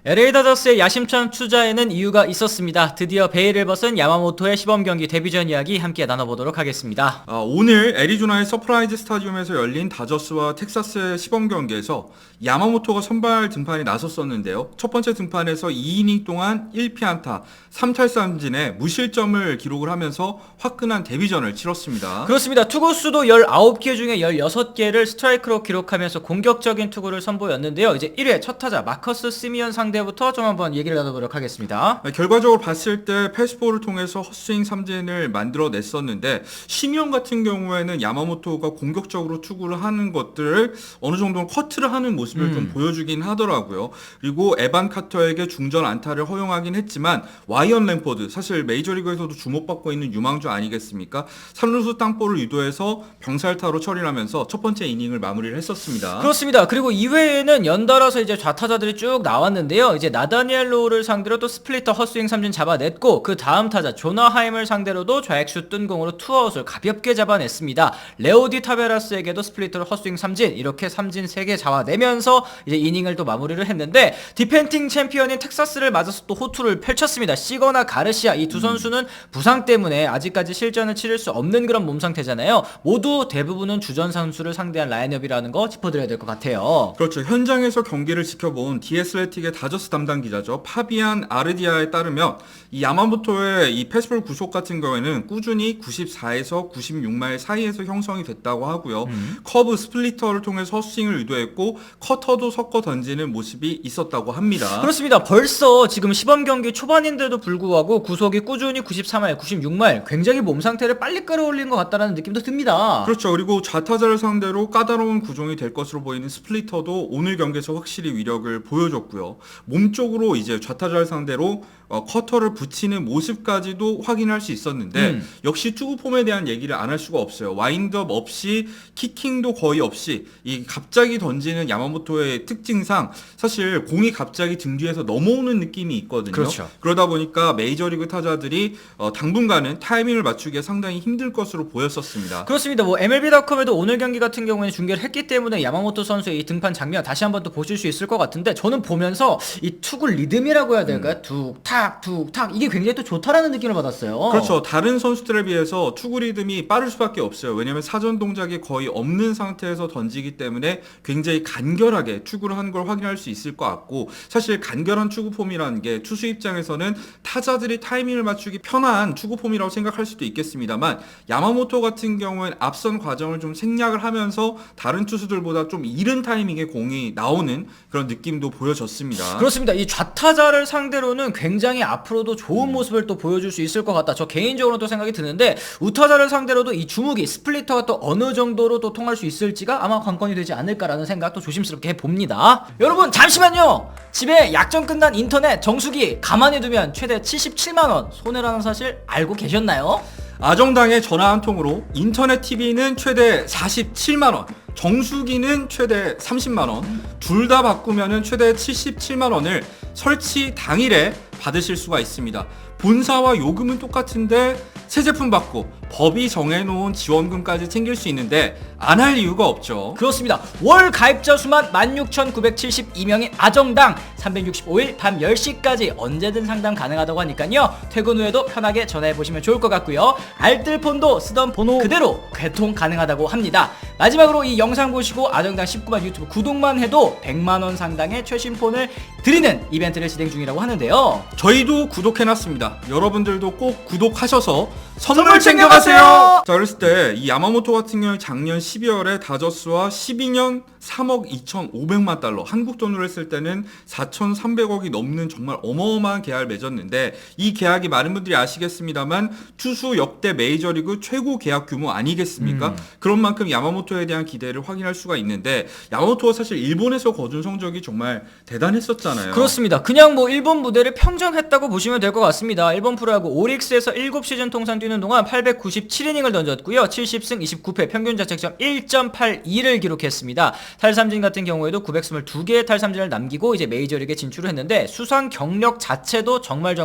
LA 다저스의 야심찬 투자에는 이유가 있었습니다. 드디어 베일을 벗은 야마모토의 시범경기 데뷔전 이야기 함께 나눠보도록 하겠습니다. 오늘 애리조나의 서프라이즈 스타디움에서 열린 다저스와 텍사스의 시범경기에서 야마모토가 선발 등판에 나섰었는데요. 첫 번째 등판에서 2이닝 동안 1피안타 3탈삼진에 무실점을 기록을 하면서 화끈한 데뷔전을 치렀습니다. 그렇습니다. 투구수도 19개 중에 16개를 스트라이크로 기록하면서 공격적인 투구를 선보였는데요. 이제 1회 첫 타자 마커스 시미언 상대부터 좀 한번 얘기를 나눠보도록 하겠습니다. 결과적으로 봤을 때 패스볼을 통해서 헛스윙 삼진을 만들어냈었는데 시미언 같은 경우에는 야마모토가 공격적으로 투구를 하는 것들을 어느 정도는 커트를 하는 모습을 좀 보여주긴 하더라고요. 그리고 에반 카터에게 중전 안타를 허용하긴 했지만 와이언 램포드, 사실 메이저리그에서도 주목받고 있는 유망주 아니겠습니까? 3루수 땅볼을 유도해서 병살타로 처리하면서 첫 번째 이닝을 마무리를 했었습니다. 그렇습니다. 그리고 2회에는 연달아서 이제 좌타자들이 쭉 나왔는데요. 이제 나다니엘 로우를 상대로 또 스플리터 헛스윙 삼진 잡아냈고, 그 다음 타자 조나 하임을 상대로도 좌익수 뜬공으로 투아웃을 가볍게 잡아냈습니다. 레오디 타베라스에게도 스플리터로 헛스윙 삼진, 이렇게 삼진 3개 잡아내면서 이제 이닝을 또 마무리를 했는데, 디펜딩 챔피언인 텍사스를 맞아서 또 호투를 펼쳤습니다. 시거나 가르시아, 이 두 선수는 부상 때문에 아직까지 실전을 치를 수 없는 그런 몸 상태잖아요. 모두 대부분은 주전 선수를 상대한 라인업이라는 거 짚어드려야 될 것 같아요. 그렇죠. 현장에서 경기를 지켜본 디애슬레틱의 다저스 담당 기자죠, 파비안 아르디아에 따르면 이 야마모토의 이 패스볼 구속 같은 경우에는 꾸준히 94에서 96마일 사이에서 형성이 됐다고 하고요. 커브, 스플리터를 통해서 헛스윙을 유도했고 커터도 섞어 던지는 모습이 있었다고 합니다. 그렇습니다. 벌써 지금 시범 경기 초반인데도 불구하고 구속이 꾸준히 94마일, 96마일, 굉장히 몸 상태를 빨리 끌어올린 것 같다는 느낌도 듭니다. 그렇죠. 그리고 좌타자를 상대로 까다로운 구종이 될 것으로 보이는 스플리터도 오늘 경기에서 확실히 위력을 보여줬고요. 몸쪽으로 이제 좌타자를 상대로 커터를 붙이는 모습까지도 확인할 수 있었는데 역시 투구 폼에 대한 얘기를 안 할 수가 없어요. 와인드업 없이 키킹도 거의 없이 이 갑자기 던지는 야마모토의 특징상 사실 공이 갑자기 등 뒤에서 넘어오는 느낌이 있거든요. 그렇죠. 그러다 보니까 메이저리그 타자들이 당분간은 타이밍을 맞추기가 상당히 힘들 것으로 보였었습니다. 그렇습니다. 뭐 MLB.com에도 오늘 경기 같은 경우에는 중계를 했기 때문에 야마모토 선수의 이 등판 장면 다시 한번 또 보실 수 있을 것 같은데, 저는 보면서 이 투구 리듬이라고 해야 될까요? 툭탁 툭탁, 이게 굉장히 또 좋다라는 느낌을 받았어요. 그렇죠. 다른 선수들에 비해서 투구 리듬이 빠를 수밖에 없어요. 왜냐하면 사전 동작이 거의 없는 상태에서 던지기 때문에 굉장히 간결하게 투구를 한 걸 확인할 수 있을 것 같고, 사실 간결한 투구 폼이라는 게 투수 입장에서는 타자들이 타이밍을 맞추기 편한 투구 폼이라고 생각할 수도 있겠습니다만, 야마모토 같은 경우에는 앞선 과정을 좀 생략을 하면서 다른 투수들보다 좀 이른 타이밍에 공이 나오는 그런 느낌도 보여졌습니다. 그렇습니다. 이 좌타자를 상대로는 굉장히 앞으로도 좋은 모습을 또 보여줄 수 있을 것 같다, 저 개인적으로 또 생각이 드는데, 우타자를 상대로도 이 주무기 스플리터가 또 어느 정도로 또 통할 수 있을지가 아마 관건이 되지 않을까라는 생각도 조심스럽게 해봅니다. 여러분 잠시만요. 집에 약정 끝난 인터넷 정수기 가만히 두면 최대 77만원 손해라는 사실 알고 계셨나요? 아정당의 전화 한 통으로 인터넷 TV는 최대 47만원, 정수기는 최대 30만원, 둘 다 바꾸면 최대 77만원을 설치 당일에 받으실 수가 있습니다. 본사와 요금은 똑같은데 새 제품 받고 법이 정해놓은 지원금까지 챙길 수 있는데 안 할 이유가 없죠. 그렇습니다. 월 가입자 수만 16,972명인 아정당, 365일 밤 10시까지 언제든 상담 가능하다고 하니까요. 퇴근 후에도 편하게 전화해보시면 좋을 것 같고요. 알뜰폰도 쓰던 번호 그대로 개통 가능하다고 합니다. 마지막으로 이 영상 보시고 아정당 19만 유튜브 구독만 해도 100만원 상당의 최신 폰을 드리는 이벤트를 진행 중이라고 하는데요. 저희도 구독해놨습니다. 여러분들도 꼭 구독하셔서 선물 챙겨가세요. 자, 그랬을 때 이 야마모토 같은 경우는 작년 12월에 다저스와 12년 3억 2,500만 달러, 한국 돈으로 했을 때는 4,300억이 넘는 정말 어마어마한 계약을 맺었는데, 이 계약이 많은 분들이 아시겠습니다만 투수 역대 메이저리그 최고 계약 규모 아니겠습니까? 그런 만큼 야마모토에 대한 기대를 확인할 수가 있는데, 야마모토가 사실 일본에서 거둔 성적이 정말 대단했었잖아요. 그렇습니다. 그냥 뭐 일본 무대를 평정했다고 보시면 될 것 같습니다. 일본 프로야구 오릭스에서 7시즌 통산 뛰는 동안 897이닝을 던졌고요. 70승 29패 평균 자책점 1.82를 기록했습니다. 탈삼진 같은 경우에도 922개의 탈삼진을 남기고 이제 메이저리그에 진출을 했는데 수상 경력 자체도 정말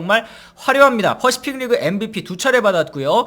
화려합니다. 퍼시픽 리그 MVP 2차례 받았고요.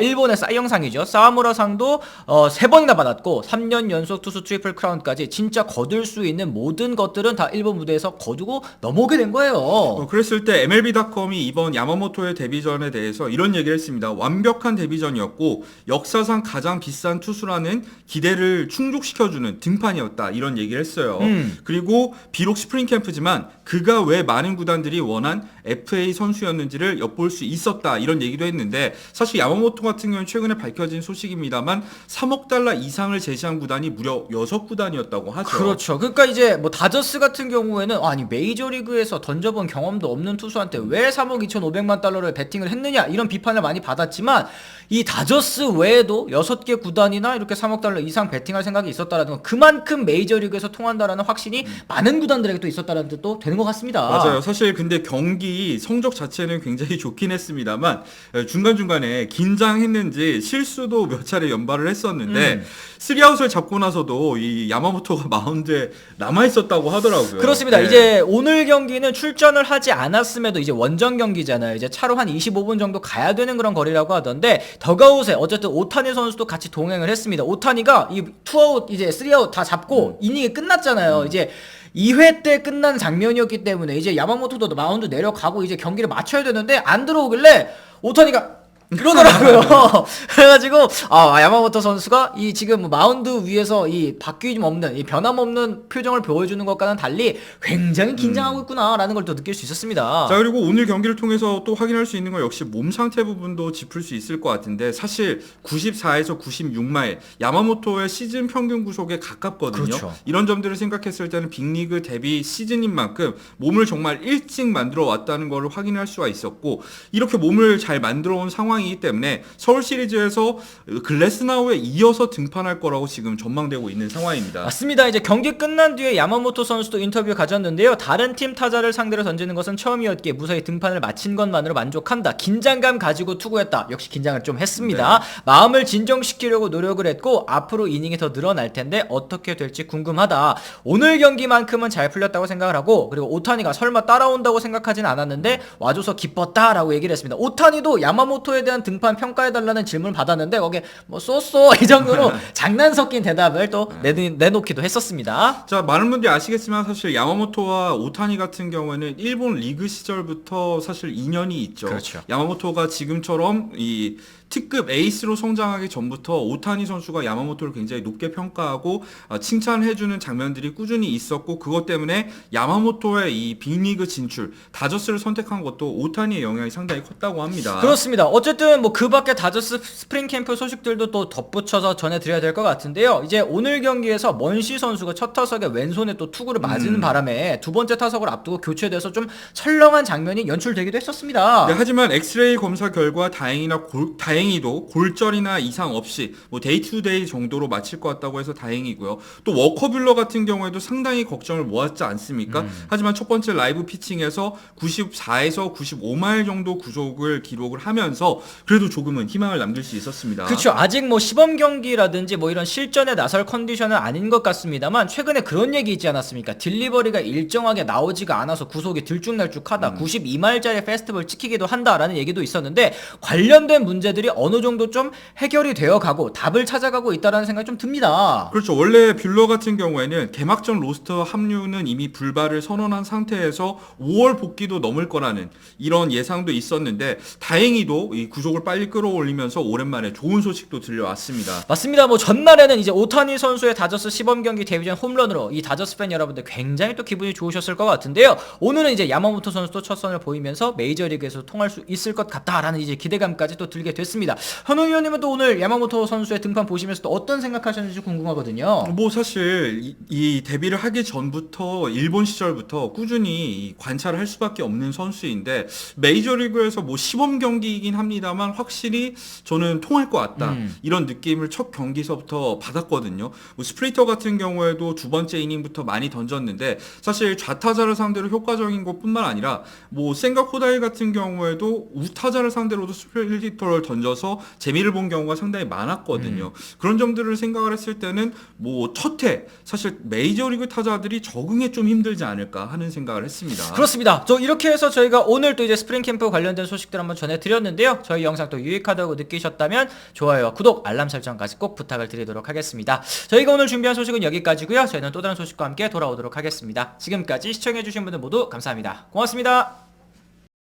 일본의 싸이영상이죠. 사와무라상도 3번이나 받았고 3년 연속 투수 트리플 크라운까지 진짜 거둘 수 있는 모든 것들은 다 일본 무대에서 거두고 넘어오게 된 거예요. 그랬을 때 MLB.com이 이번 야마모토의 데뷔전에 대해서 이런 얘기를 했습니다. 완벽한 데뷔전이었고 역사상 가장 비싼 투수라는 기대를 충족시켜주는 등판이었다. 이런 얘기를 했어요. 그리고 비록 스프링 캠프지만 그가 왜 많은 구단들이 원한 FA 선수였는지를 엿볼 수 있었다. 이런 얘기도 했는데 사실 야마모토 같은 경우는 최근에 밝혀진 소식입니다만 3억 달러 이상을 제시한 구단이 무려 6구단이었다고 하죠. 그렇죠. 그러니까 이제 뭐 다저스 같은 경우에는 아니 메이저리그에서 던져본 경험도 없는 투수한테 왜 3억 2,500만 달러를 베팅을 했느냐 이런 비판을 많이 받았지만 이 다저스 외에도 6개 구단이나 이렇게 3억 달러 이상 베팅할 생각이 있었다라는 건 그만큼 메이저리그에서 통한다라는 확신이 많은 구단들에게 또 있었다라는 뜻도 되는 것 같습니다. 맞아요. 사실 근데 경기 성적 자체는 굉장히 좋긴 했습니다만 중간중간에 긴장했는지 실수도 몇 차례 연발을 했었는데 3아웃을 잡고 나서도 이 야마모토가 마운드에 남아있었다고 하더라고요. 그렇습니다. 네. 이제 오늘 경기는 출전을 하지 않았음에도 이제 원정 경기잖아요. 이제 차로 한 25분 정도 가야 되는 그런 거리라고 하던데 더가웃에 어쨌든 오타니 선수도 같이 동행을 했습니다. 오타니가 이 투아웃 이제 3아웃 다 잡고 이닝이 끝났잖아요. 이제 2회 때 끝난 장면이었기 때문에 이제 야마모토도 마운드 내려가고 이제 경기를 맞춰야 되는데 안 들어오길래 오타니가 그러더라고요. 그래가지고 야마모토 선수가 이 지금 마운드 위에서 이 바뀌임 없는 이 변함없는 표정을 보여주는 것과는 달리 굉장히 긴장하고 있구나라는 걸 또 느낄 수 있었습니다. 자, 그리고 오늘 경기를 통해서 또 확인할 수 있는 건 역시 몸 상태 부분도 짚을 수 있을 것 같은데 사실 94에서 96마일 야마모토의 시즌 평균 구속에 가깝거든요. 그렇죠. 이런 점들을 생각했을 때는 빅리그 데뷔 시즌인 만큼 몸을 정말 일찍 만들어 왔다는 걸 확인할 수가 있었고 이렇게 몸을 잘 만들어 온 상황이기 때문에 서울 시리즈에서 글래스나우에 이어서 등판할 거라고 지금 전망되고 있는 상황입니다. 맞습니다. 이제 경기 끝난 뒤에 야마모토 선수도 인터뷰 가졌는데요. 다른 팀 타자를 상대로 던지는 것은 처음이었기에 무사히 등판을 마친 것만으로 만족한다. 긴장감 가지고 투구했다. 역시 긴장을 좀 했습니다. 네. 마음을 진정시키려고 노력을 했고 앞으로 이닝이 더 늘어날 텐데 어떻게 될지 궁금하다. 오늘 경기만큼은 잘 풀렸다고 생각을 하고 그리고 오타니가 설마 따라온다고 생각하진 않았는데 와줘서 기뻤다라고 얘기를 했습니다. 오타니도 야마모토에 대한 등판 평가해달라는 질문을 받았는데 거기에 뭐 쏘쏘 이 정도로 장난 섞인 대답을 또 내놓기도 했었습니다. 자, 많은 분들이 아시겠지만 사실 야마모토와 오타니 같은 경우에는 일본 리그 시절부터 사실 인연이 있죠. 그렇죠. 야마모토가 지금처럼 이 특급 에이스로 성장하기 전부터 오타니 선수가 야마모토를 굉장히 높게 평가하고 칭찬해주는 장면들이 꾸준히 있었고 그것 때문에 야마모토의 이 빅리그 진출, 다저스를 선택한 것도 오타니의 영향이 상당히 컸다고 합니다. 그렇습니다. 어쨌든 뭐 그 밖에 다저스 스프링 캠프 소식들도 또 덧붙여서 전해드려야 될 것 같은데요. 이제 오늘 경기에서 먼시 선수가 첫 타석에 왼손에 또 투구를 맞은 바람에 두 번째 타석을 앞두고 교체돼서 좀 철렁한 장면이 연출되기도 했었습니다. 네, 하지만 엑스레이 검사 결과 다행히도 골절이나 이상 없이 뭐 데이 투 데이 정도로 마칠 것 같다고 해서 다행이고요. 또 워커뷸러 같은 경우에도 상당히 걱정을 모았지 않습니까? 하지만 첫 번째 라이브 피칭에서 94에서 95마일 정도 구속을 기록을 하면서 그래도 조금은 희망을 남길 수 있었습니다. 그렇죠. 아직 뭐 시범 경기라든지 뭐 이런 실전에 나설 컨디션은 아닌 것 같습니다만 최근에 그런 얘기 있지 않았습니까? 딜리버리가 일정하게 나오지가 않아서 구속이 들쭉날쭉하다. 92마일짜리 페스티벌 찍히기도 한다라는 얘기도 있었는데 관련된 문제들이 어느 정도 좀 해결이 되어가고 답을 찾아가고 있다라는 생각이 좀 듭니다. 그렇죠. 원래 뷰러 같은 경우에는 개막전 로스터 합류는 이미 불발을 선언한 상태에서 5월 복귀도 넘을 거라는 이런 예상도 있었는데 다행히도 이 구속을 빨리 끌어올리면서 오랜만에 좋은 소식도 들려왔습니다. 맞습니다. 뭐 전날에는 이제 오타니 선수의 다저스 시범 경기 데뷔전 홈런으로 이 다저스 팬 여러분들 굉장히 또 기분이 좋으셨을 것 같은데요. 오늘은 이제 야마모토 선수도 첫 선을 보이면서 메이저리그에서 통할 수 있을 것 같다라는 이제 기대감까지 또 들게 됐습니다. 현우 위원님은 또 오늘 야마모토 선수의 등판 보시면서 또 어떤 생각하셨는지 궁금하거든요. 뭐 사실 이 데뷔를 하기 전부터 일본 시절부터 꾸준히 관찰을 할 수밖에 없는 선수인데 메이저리그에서 뭐 시범 경기이긴 합니다만 확실히 저는 통할 것 같다 이런 느낌을 첫 경기서부터 받았거든요. 뭐 스프리터 같은 경우에도 두 번째 이닝부터 많이 던졌는데 사실 좌타자를 상대로 효과적인 것뿐만 아니라 뭐 생각 호다이 같은 경우에도 우타자를 상대로도 스프리터를 던졌고 올려서 재미를 본 경우가 상당히 많았거든요. 그런 점들을 생각을 했을 때는 뭐 첫해 사실 메이저리그 타자들이 적응에 좀 힘들지 않을까 하는 생각을 했습니다. 그렇습니다. 이렇게 해서 저희가 오늘 또 이제 스프링 캠프 관련된 소식들 한번 전해드렸는데요. 저희 영상 또 유익하다고 느끼셨다면 좋아요와 구독, 알람 설정까지 꼭 부탁을 드리도록 하겠습니다. 저희가 오늘 준비한 소식은 여기까지고요. 저희는 또 다른 소식과 함께 돌아오도록 하겠습니다. 지금까지 시청해주신 분들 모두 감사합니다. 고맙습니다.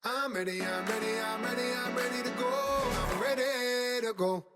I'm ready to go. I'm ready to go.